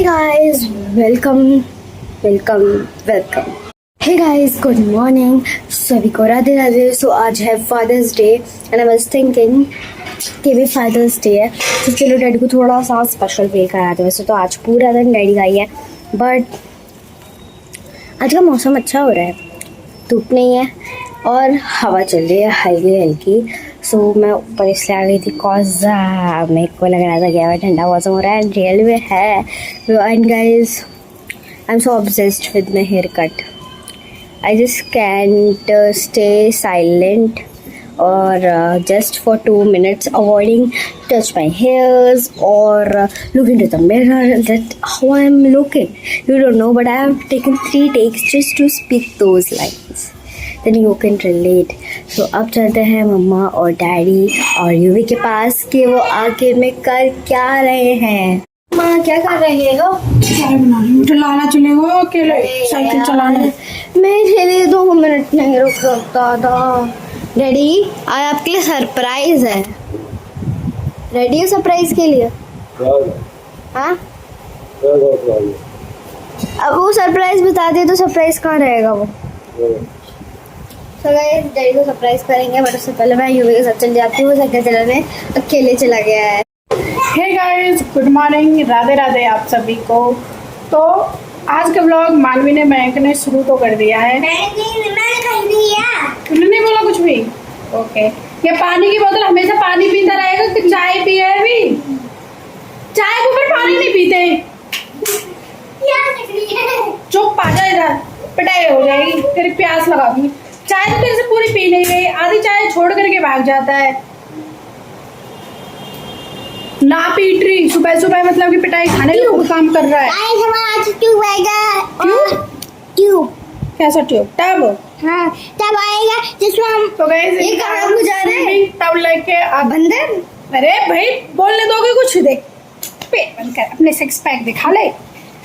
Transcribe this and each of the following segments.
Hey guys, welcome. Hey guys, good morning. सभी को Radhe Radhe. So आज है Father's Day and I was thinking कि भी Father's Day है तो चलो डैडी को थोड़ा सा स्पेशल फील कराते. वैसे तो आज पूरा दिन डैडी का ही है बट आज का मौसम अच्छा हो रहा है, धूप नहीं है और हवा चल रही है हल्की हल्की. सो मैं ऊपर इसलिए आ गई थी कॉज मेरे को लग रहा था कि यार ठंडा मौसम हो रहा है. रियल में है. And guys I am so obsessed with my hair cut. I just can't stay silent or just for 2 minutes avoiding touch my hairs or look into the mirror that how I am looking. You don't know but I have taken 3 takes just to speak those lines. Then you can relate. So अब चलते हैं मम्मा और daddy और UV के पास कि वो आगे में कर क्या रहे हैं. माँ क्या कर रहे हो? चाय बना रही हूँ. लाला चलेगा अकेले साइकिल चलाने. मेरे लिए 2 मिनट नहीं रुक सकता था. डैडी आज आपके लिए सरप्राइज है. रेडी है सरप्राइज के लिए? हाँ अब वो सरप्राइज बता दे तो सरप्राइज कहाँ रहेगा वो. तो गाइस डैडी को सरप्राइज करेंगे बट उससे पहले मैं यूवी के साथ चल जाती हूँ. साइकिल चलाने अकेले चला गया है. Hey guys, good morning, Radhe Radhe आप सभी को. तो आज का व्लॉग मानवी ने बैंक ने शुरू तो कर दिया है. तुमने नहीं बोला कुछ भी? ओके. ये पानी की बोतल हमेशा पानी पीता रहेगा कि चाय पिए अभी? चाय के ऊपर पानी नहीं पीते. चुप आ जा इधर, पिटाई हो जाएगी. तेरी प्यास लगा दूंगी. चाय तो तेरे से पूरी पी नहीं गई, आधी चाय छोड़ करके भाग जाता है. ना पीट रही सुबह सुबह, मतलब कि पिटाई खाने का काम कर रहा है. ट्यूब कैसा ट्यूब? टब. हाँ तब आएगा जिसमें हम तो गाइस ये कहाँ को जा रहे हैं? टब लेके आप बंदर. अरे भाई बोलने दोगे कुछ? देख पेट बंद कर, अपने 6 पैक दिखा ले.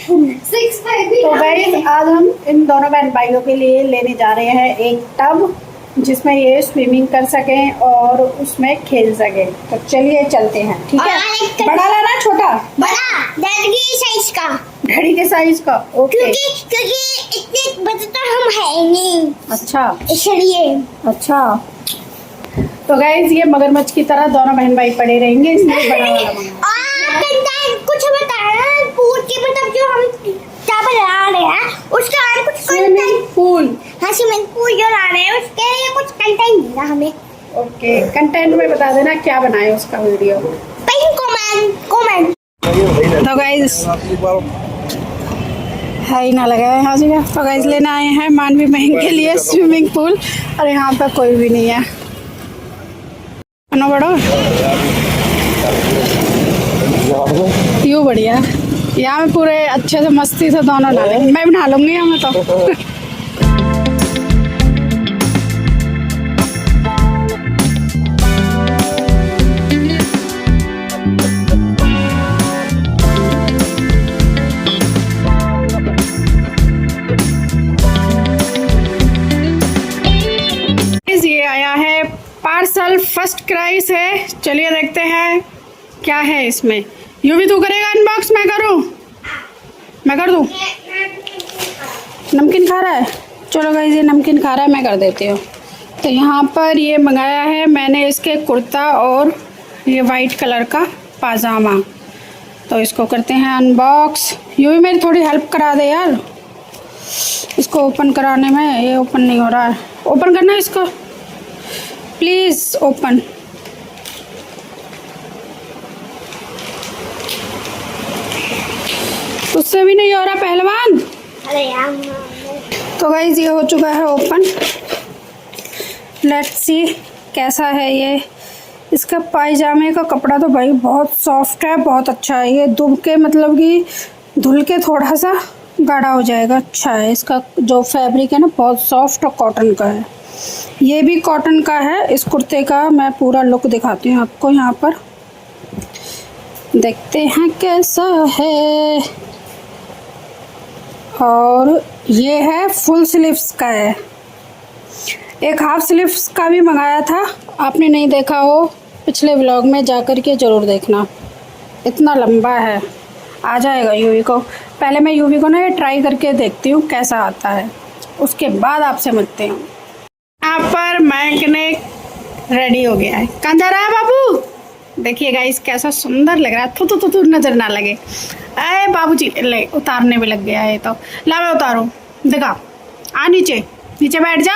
6 पैक भी. तो गाइस आज हम इन दोनों बहन भाइयों के लिए लेने जा रहे हैं एक टब जिसमें ये स्विमिंग कर सकें और उसमें खेल सके. तो चलिए चलते हैं. ठीक है. बड़ा लाना छोटा? बड़ा डैडी के साइज का. घड़ी के साइज का. ओके. क्योंकि इतने बड़े तो हम है नहीं. अच्छा इसलिए. अच्छा. तो गाइस ये मगरमच्छ की तरह दोनों बहन भाई पड़े रहेंगे, इसलिए बड़ा वाला मंगाया. कुछ बताया पूल के मतलब जो हम क्या बना रहे हैं उसका कुछ स्विमिंग पूल. हाँ स्विमिंग पूल जो ला रहे हैं उसके लिए कुछ कंटेंट मिला हमें. ओके. कंटेंट में बता देना क्या बनाए उसका वीडियो. कमेंट. तो गाइस है ही ना लगा है यहाँ से. तो गाइस लेने आए हैं मानवी बहन के लिए स्विमिंग पूल और यहाँ पर कोई भी नहीं है. बड़ो यू बढ़िया. यहाँ में पूरे अच्छे से मस्ती से दोनों नहा. मैं भी नहा लूंगी यहाँ में. तो ये आया है पार्सल फर्स्ट क्राई से. चलिए देखते हैं क्या है इसमें. यूं भी तू करेगा अनबॉक्स? मैं करूं? मैं कर दूं? नमकीन खा रहा है? चलो गाइस ये नमकीन खा रहा है, मैं कर देती हूँ. तो यहाँ पर ये मंगाया है मैंने इसके कुर्ता और ये वाइट कलर का पाजामा. तो इसको करते हैं अनबॉक्स. यूं भी मेरी थोड़ी हेल्प करा दे यार इसको ओपन कराने में. ये ओपन नहीं हो रहा है. ओपन करना है इसको प्लीज़. ओपन. उससे भी नहीं हो रहा पहलवान. अरे यार. तो गाइस ये हो चुका है ओपन. लेट्स सी कैसा है ये. इसका पायजामे का कपड़ा तो भाई बहुत सॉफ्ट है, बहुत अच्छा है. ये धुल के मतलब कि धुल के थोड़ा सा गाढ़ा हो जाएगा. अच्छा है. इसका जो फैब्रिक है ना बहुत सॉफ्ट और कॉटन का है. ये भी कॉटन का है. इस कुर्ते का मैं पूरा लुक दिखाती हूँ आपको. यहाँ पर देखते हैं कैसा है. और ये है फुल स्लीव्स का है. एक हाफ स्लीव्स का भी मंगाया था, आपने नहीं देखा हो पिछले व्लॉग में जाकर के ज़रूर देखना. इतना लंबा है आ जाएगा यूवी को। पहले मैं यूवी को ना ये ट्राई करके देखती हूँ कैसा आता है, उसके बाद आपसे मिलते हूँ। यहाँ पर मैकेनिक रेडी हो गया है। कहाँ जा रहा है बाबू? देखिए गाइस कैसा सुंदर लग रहा है। थू नजर ना लगे। अरे बाबूजी ले उतारने में लग गया है। तो ला मैं उतारूं, देखा आ नीचे नीचे बैठ जा।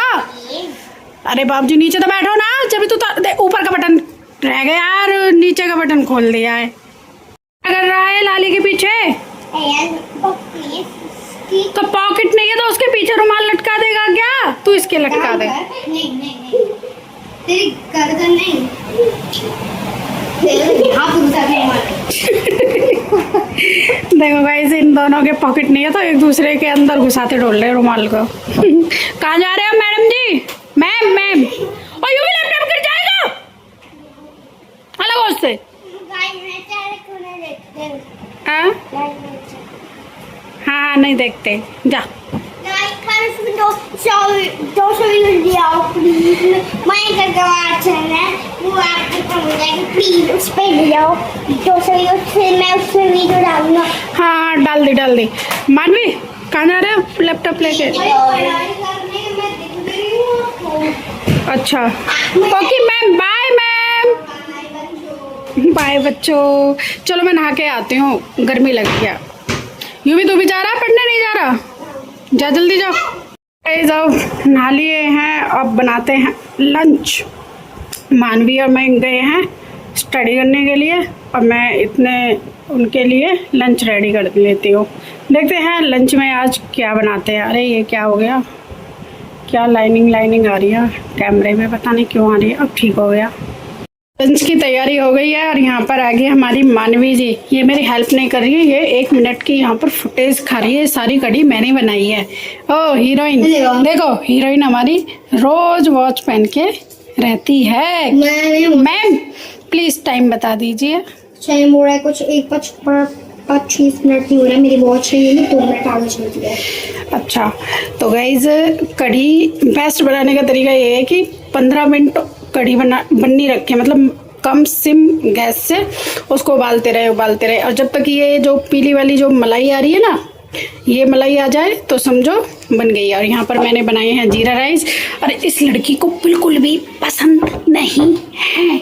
अरे बाबूजी नीचे तो बैठो ना, जब तो ऊपर का बटन रह गया यार, नीचे का बटन खोल दिया है। क्या कर रहा है लाली के पीछे? तो पॉकेट नहीं है तो उसके पीछे रुमाल लटका देगा क्या? तू इसके लटका दे। नहीं तेरी गर्दन नहीं, तेरे हाथ देखो गाइस इन दोनों के पॉकेट नहीं है तो एक दूसरे के अंदर घुसाते डोल रहे रुमाल को। कहाँ जा रहे हो मैडम जी? मैम और यूं भी लैपटॉप गिर जाएगा, अलग उससे। हाँ नहीं देखते जा। हाँ डाल दी। मानवी कहाँ जा रहे हो लैपटॉप लेके? अच्छा okay ma'am, bye ma'am, bye बच्चों। चलो मैं नहा के आती हूँ, गर्मी लग गया। यूं भी तू भी जा रहा है पढ़ने? नहीं जा रहा? जा जल्दी जाओ। जाओ नहा लिए हैं, अब बनाते हैं लंच। मानवी और मैं गए हैं स्टडी करने के लिए और मैं इतने उनके लिए लंच रेडी कर लेती हूँ। देखते हैं लंच में आज क्या बनाते हैं। अरे ये क्या हो गया, क्या लाइनिंग आ रही है कैमरे में, पता नहीं क्यों आ रही है। अब ठीक हो गया। लंच की तैयारी हो गई है और यहाँ पर आ गई हमारी मानवी जी। ये मेरी हेल्प नहीं कर रही है, ये 1 मिनट की यहाँ पर फुटेज खा रही है। सारी कड़ी मैंने बनाई है। ओ हीरोइन देखो, हीरोइन हमारी रोज वॉच पहन के रहती है। मैम प्लीज टाइम बता दीजिए। टाइम हो रहा है कुछ 1:25 मिनट नहीं हो रहा है। मेरी वॉच है, 2 मिनट आगे चलती है। अच्छा तो गाइज कढ़ी बेस्ट बनाने का तरीका ये है कि 15 मिनट कढ़ी बननी रखें, मतलब कम सिम गैस से उसको उबालते रहे और जब तक ये जो पीली वाली जो मलाई आ रही है ना, ये मलाई आ जाए तो समझो बन गई है। और यहाँ पर मैंने बनाए हैं जीरा राइस। और इस लड़की को बिल्कुल भी पसंद नहीं है,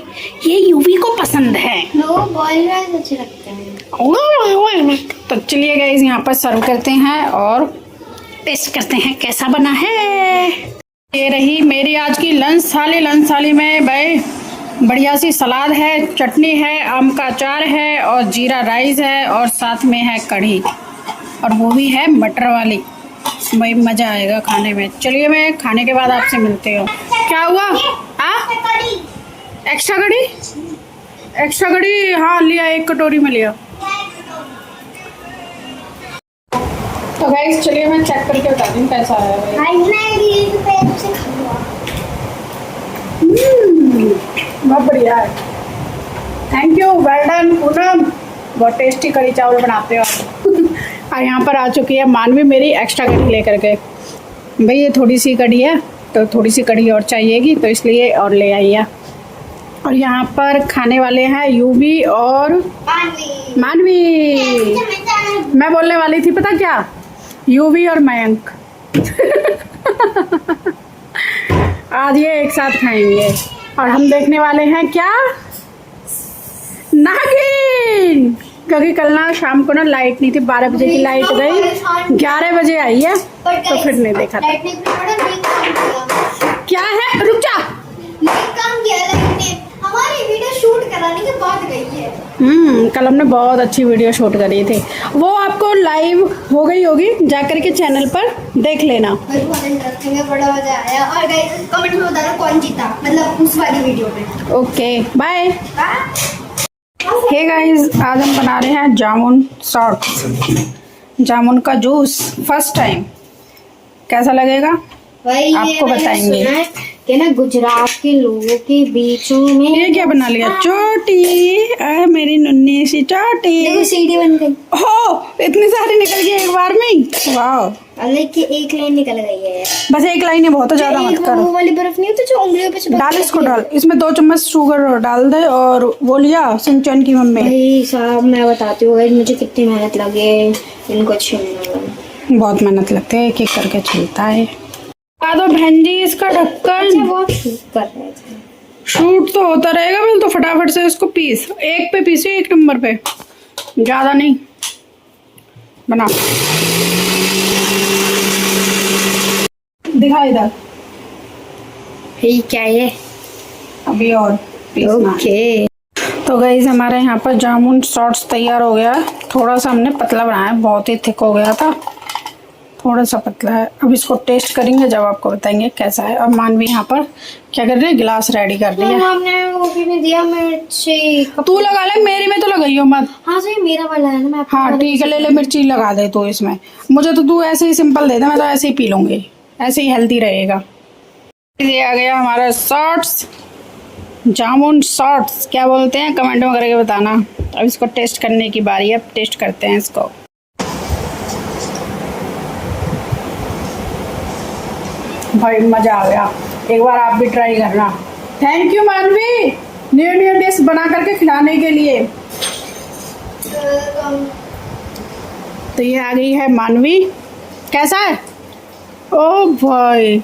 ये यूवी को पसंद है। बॉइल्ड राइस अच्छे लगते हैं। तो चलिए गाइस यहाँ पर सर्व करते हैं और टेस्ट करते हैं कैसा बना है। ये रही मेरी आज की लंच थाली में भाई बढ़िया सी सलाद है, चटनी है, आम का अचार है और जीरा राइस है और साथ में है कढ़ी और वो भी है मटर वाली। भाई मज़ा आएगा खाने में। चलिए मैं खाने के बाद आपसे मिलती हूँ। क्या हुआ? एक्स्ट्रा कढ़ी हाँ लिया, 1 कटोरी में लिया। तो गाइस चलिए मैं चेक करके बताती हूँ कैसा है। बहुत बढ़िया है, thank you, well done Poonam. बहुत टेस्टी कढ़ी चावल बनाते हो आप। और यहाँ पर आ चुकी है मानवी मेरी एक्स्ट्रा कढ़ी लेकर के। भाई ये थोड़ी सी कढ़ी है तो थोड़ी सी कढ़ी और चाहिएगी तो इसलिए और ले आई है। और यहाँ पर खाने वाले हैं यूवी और मानवी। मैं बोलने वाली थी पता क्या, यूवी और मयंक। आज ये एक साथ खाएंगे और हम देखने वाले हैं क्या, नागिन। क्योंकि कल ना शाम को ना लाइट नहीं थी, 12 बजे की लाइट गई, 11 बजे आई है तो फिर नहीं देखा था। क्या है? रुक जा। हमारी वीडियो शूट कराने के बाद गई है। कल हमने बहुत अच्छी वीडियो शूट करी थी, वो आपको लाइव हो गई होगी, जाकर के चैनल पर देख लेना। बड़ा मजा आया। और गाइस कमेंट में बताना कौन जीता, मतलब उस वाली वीडियो में। Okay bye. हे गाइस आज हम बना रहे हैं जामुन शॉर्ट्स, जामुन का जूस फर्स्ट टाइम। कैसा लगेगा आपको बताएंगे। कि ना गुजरात के लोगों के बीचों में ये क्या बना लिया? चोटी। मेरी नन्ही सी चोटी। देखो सीढ़ी बन गई। हो, इतनी सारी निकल गई एक बार में ही। वाह, अलग की एक लाइन निकल गई है। बस एक लाइन है, बहुत ज्यादा मत एक कर। वो वाली बर्फ नहीं होती जो उंगलियों पे चिपक डाल, के इसको रखी है। डाल, इसमें 2 चम्मच शुगर डाल दे। और वो लिया सिंचन की मम्मी। भाई साहब मैं बताती हूँ भाई मुझे कितनी मेहनत लगी है इनको छीलने में। बहुत मेहनत लगती है, एक एक करके छिलता है। आ दो बहन जी इसका ढक्कन। अच्छा बहुत शूट कर रहे थे। शूट तो होता रहेगा, मैं तो फटाफट से इसको पीस, एक पे पीसे, 1 नंबर पे, ज्यादा नहीं। बना, दिखा इधर। ये क्या है? अभी और पीसना है। ओके तो गाइस हमारे यहाँ पर जामुन शॉर्ट्स तैयार हो गया है। थोड़ा सा हमने पतला बनाया, बहुत ही थिक हो गया था, थोड़ा सा पतला है। अब इसको टेस्ट करेंगे, जब आपको बताएंगे कैसा है। अब मानवी यहाँ पर क्या कर रही है? गिलास रेडी कर रही है। हमने वो भी नहीं दिया मिर्ची। तू लगा ले, मेरी में तो लगाइयो मत। हाँ सही मेरा वाला है ना, मैं आपको हाँ ठीक है, ले ले, मिर्ची लगा दे तू इसमें। मुझे तो तू ऐसे ही सिंपल दे दे, मैं तो ऐसे ही पी लूंगी, ऐसे ही हेल्दी रहेगा। ये आ गया हमारा शॉर्ट्स, जामुन शॉर्ट्स क्या बोलते हैं कमेंट में करके बताना। अब इसको टेस्ट करने की बारी है, अब टेस्ट करते हैं इसको। भाई मजा आ गया, एक बार आप भी ट्राई करना। थैंक यू मानवी, न्यू न्यू डिश बना करके खिलाने के लिए। तो ये आ गई है मानवी, कैसा है? ओ भाई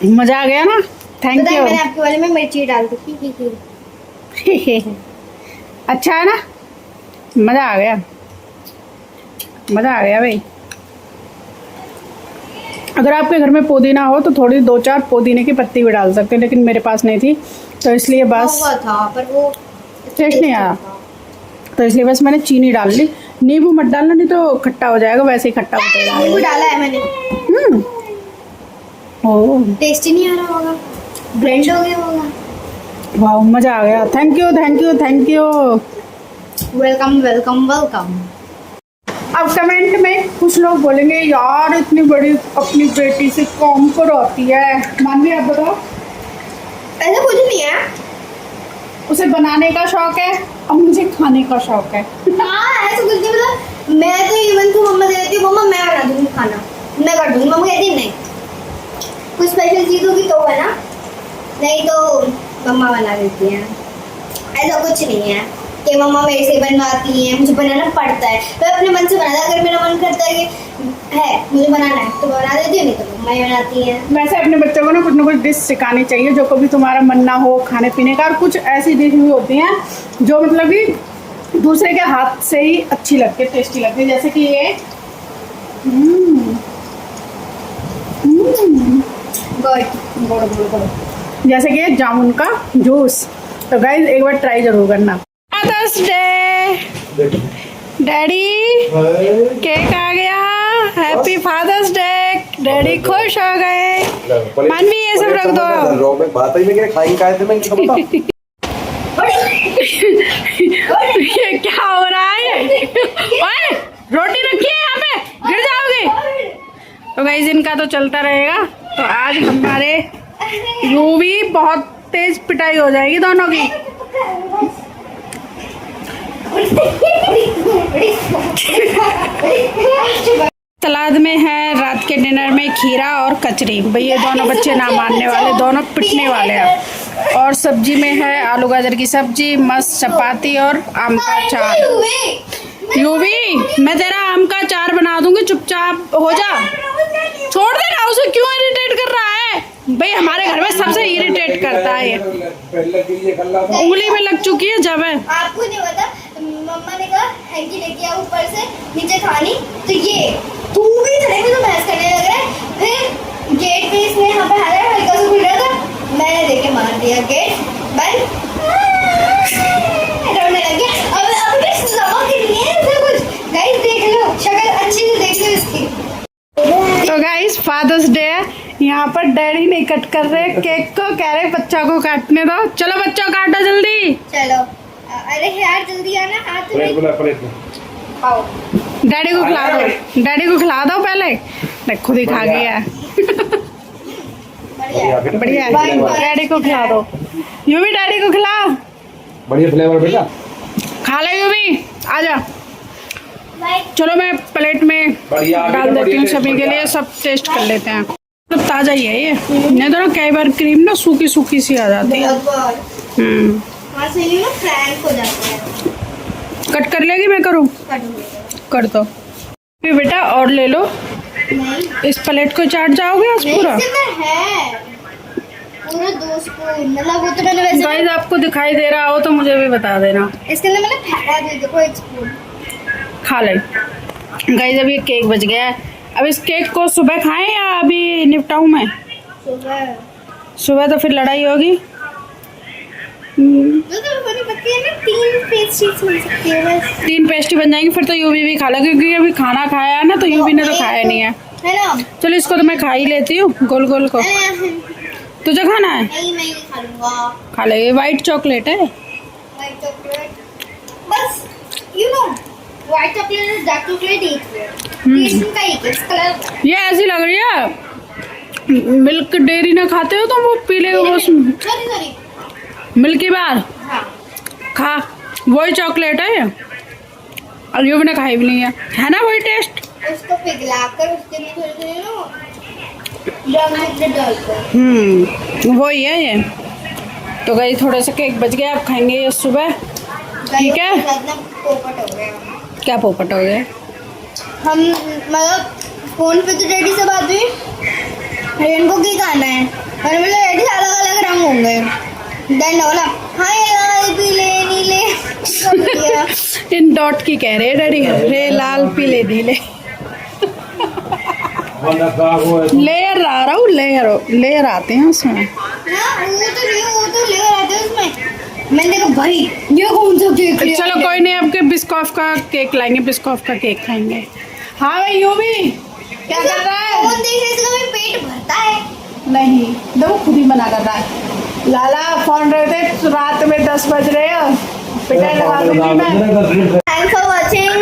मजा आ गया ना, थैंक पता है यू। मैंने आपके वाले में मिर्ची डाल दी। अच्छा है ना, मजा आ गया, मजा आ गया भाई। अगर आपके घर में पुदीना हो तो थोड़ी 2-4 पुदीने की पत्ती भी डाल सकते हैं, लेकिन मेरे पास नहीं थी तो इसलिए बस हुआ था पर वो टेस्ट नहीं आया, तो इसलिए बस मैंने चीनी डाल ली। नींबू मत डालना, नहीं तो खट्टा हो जाएगा, वैसे ही खट्टा हो नींबू जाएगा। डाला है मैंने। ओह टेस्ट ही नहीं आ रहा होगा, ब्लेंड हो गया होगा। वाह मजा आ गया, thank you thank you thank you. Welcome welcome welcome. अब कमेंट में कुछ लोग बोलेंगे यार इतनी बड़ी अपनी बेटी से काम कराती है। मानवी आप बताओ। ऐसा कुछ नहीं है, उसे बनाने का शौक है और मुझे खाने का शौक है। हाँ ऐसा कुछ नहीं। मतलब मैं तो इवन को मम्मा दे देती हूँ, मम्मा मैं बना दूंगी खाना, मैं कर दूंगी। मम्मा कहती है नहीं, कुछ स्पेशल चीज होगी तो है ना, नहीं तो मम्मा बना देती हैं। ऐसा कुछ नहीं है कि मम्मा मेरे से बनवाती हैं, मुझे बनाना पड़ता है। मैं अपने मन से बनाता, अगर मेरा मन करता है कि है मुझे बनाना है तो बना देती हूँ, नहीं तो मम्मा ही बनाती हैं। वैसे अपने बच्चों को ना कुछ डिश सिखानी चाहिए, जो कभी तुम्हारा मन ना हो खाने पीने का। और कुछ ऐसी डिश भी होती हैं जो मतलब कि दूसरे के हाथ से ही अच्छी लगती है, टेस्टी लगती है। जैसे कि ये गुड़, जैसे कि जामुन का जूस। तो गाइस एक बार ट्राई जरूर करना। फादर्स डे डैडी, केक आ गया, हैप्पी फादर्स डे। डैडी खुश हो गए। मानवी ये सब रख दो। बात ही में खाएंगे खाए थे मैं इनको बता। ये क्या हो रहा है? ओए, रोटी रखी है यहाँ पे, गिर जाओगे। तो गाइस इनका तो चलता रहेगा। तो आज हमारे यूवी बहुत तेज पिटाई हो जाएगी दोनों की। सलाद में है, रात के डिनर में खीरा और कचरी। भाई ये दोनों बच्चे ना मानने वाले, दोनों पिटने वाले हैं। और सब्जी में है आलू गाजर की सब्जी, मस्त चपाती और आम का अचार। यूवी मैं तेरा आम का अचार बना दूंगी, चुपचाप हो जा। छोड़ दे ना उसे, क्यों इरिटेट कर रहा है? भाई हमारे घर में सबसे इरिटेट करता है ये। उंगली में लग चुकी है जब है। आपको नहीं पता, मम्मा ने कहा हैंकी लेके आओ ऊपर से नीचे खानी, तो ये तू भी खड़े में तो बहस करने लग रहा है। फिर गेट पे इसने यहाँ पे हाथ हल्का सा खुल रहा था, मैंने देके मार दिया गेट बंद, रोने लग गया। अब भी समझ नहीं है ऐसा कुछ। गाइस देख लो, शक्ल अच्छी से देख लो इसकी। तो गाइस फादर्स डे है, यहाँ पर डैडी नहीं कट कर रहे केक को, कह रहे बच्चा को काटने दो। चलो बच्चों काटो जल्दी। चलो अरे यार जल्दी आना, हाथ में आओ। डैडी को खिला दो, डैडी को खिला दो पहले। देख खुद ही खा गया। बढ़िया है। डैडी को खिला दो, यू भी डैडी को खिला। बढ़िया फ्लेवर बेटा। खा ले यू भी, आ जा। चलो मैं प्लेट में डाल देती हूँ सभी के लिए, सब टेस्ट कर लेते हैं। तो ताज़ा ही है ये, नहीं तो ना कई बार क्रीम ना सूखी सूखी सी आ जाती है। कट कर लेगी, मैं करूँ? कर दो। फिर बेटा और ले लो, इस प्लेट को चाट जाओगे आज पूरा। पूरा 2 स्पून, मतलब वो तो मैंने वैसे गाइस आपको दिखाई दे रहा हो तो मुझे भी बता देना। इसके अंदर मैंने फेंका दे, देखो 1 स्पून। खा ले गाइस। अब ये केक बच गया है, अब इस केक को सुबह खाएं या अभी निपटाऊं मैं? सुबह सुबह तो फिर लड़ाई होगी। जो तो बनी पत्ती है ना, 3 पेस्ट्रीज बन सकती है बस। 3 पेस्ट्री बन जाएंगी, फिर तो यूवी भी खा ला, क्योंकि अभी खाना खाया है ना, तो यूवी ने तो खाया नहीं है। है ना? चलो इसको तो मैं खा ही लेती हूँ, गोल गोल को। तुझे खाना है? नहीं, मैं ये खा लूंगा। खा ले, ये व्हाइट चॉकलेट है। व्हाइट चॉकलेट बस, यू नो व्हाइट चॉकलेट और डार्क चॉकलेट एक है, इसका एक है, इस कलर। ये ऐसी लग रही है मिल्क डेयरी ना खाते हो तो वो पीले वो सॉरी मिल्की बार। हाँ, खा, वही चॉकलेट है ये, और यूवी ने खाई भी नहीं है ना वही टेस्ट। उसको पिघलाकर उसके अंदर थोड़ी डार्क चॉकलेट डालकर। वही है ये। तो गई थोड़ा सा केक बच गया, आप खाएंगे ये सुबह। ठीक है। पोपट हो गया। क्या पोपट हो गया? हम मतलब फोन पे तो डैडी से बात हुई, इनको की खाना है, मैंने बोला डैडी अलग अलग रंग होंगे। डैडी ने बोला हाँ ये लाल पीले नीले सब दिया। इन डॉट की कह रहे हैं डैडी, रे लाल पीले नीले। लेयर आ रहा हूँ, लेयर आते हैं उसमें। हाँ, वो तो ले आते हैं उसमें। मैंने देखा भाई ये कौन सा केक लिया? चलो कोई नहीं, आपके बिस्कॉफ का केक लाएंगे, बिस्कॉफ का केक खाएंगे। हाँ भाई यू भी क्या कर रहा है? फोन देखने से कभी पेट भरता है? नहीं, देखो खुद ही मना कर रहा है। लाला फोन रहते रात में 10 बज रहे हो, पिटाई लगा दूंगी मैं। Thanks for watching,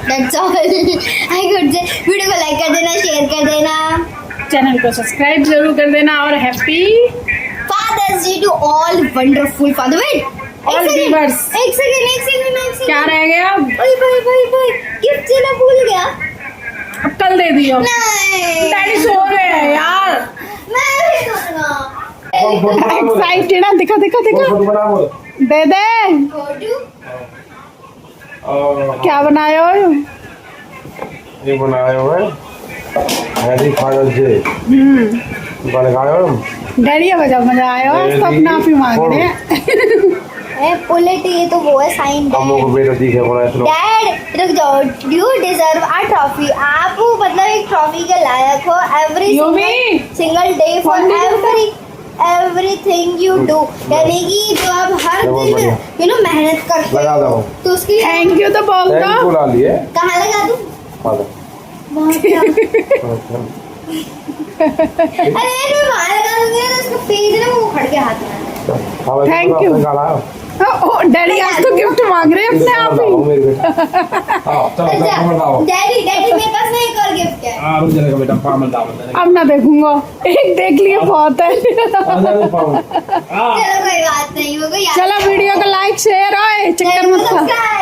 that's all. I good से वीडियो को लाइक कर देना, शेयर कर देना, चैनल को सब्सक्राइब जरूर कर देना, और happy fathers day to all wonderful father. Wait, All viewers। एक सेकंड। क्या रह गया? भाई गिफ्ट देना भूल गया। अब कल दे दियो। नहीं, डैडी सो गए हैं यार। मैं भी दूंगा। एक्साइटेड है, दिखा दे दे। छोटू क्या बनाए हो? ये बनाए हुए हैप्पी फादर्स डे। गाने गाए हो हम। डैडी मजा आया हो, सब माफी मांग रहे हैं। पुलेट, ये तो वो है साइन। हम लोग को बेटा दिखे बोला इतना। डैड रुक जाओ, यू डिजर्व अ ट्रॉफी। आप मतलब एक ट्रॉफी के लायक हो। Every single day for everything you do, यानी कि जो आप हर दिन मेहनत करते लगा हो दो तो उसकी थैंक यू तो बोल थैंक दो। बुला लिए। कहाँ लगा दूं? फादर अरे मैं वहाँ लगा दूंगी तो उसका पेज ना वो उखड़ के हाथ में। Thank you। डैडी आज तो गिफ्ट मांग रहे हैं अपने आप ही। डैडी मेरे पास ना एक और गिफ्ट है। अब ना देखूंगा, एक देख लिए बहुत है। चलो कोई बात नहीं, वो चलो वीडियो को लाइक शेयर और चक्कर मत खा।